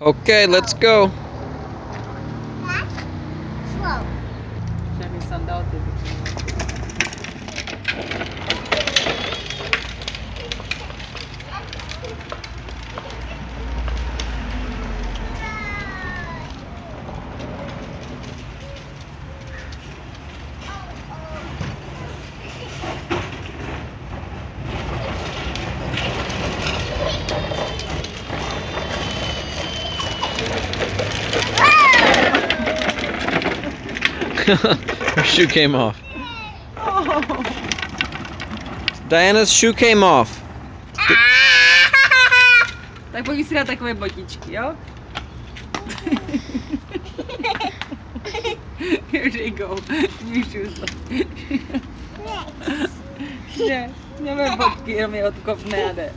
Okay, let's go. Slow. Ще мій сандал тобі помила. Her shoe came off. Oh. Diana's shoe came off. Так повісила такої ботички, йо? Here they go. New shoes. Ще. Не ми ботки, ми от ковнеде.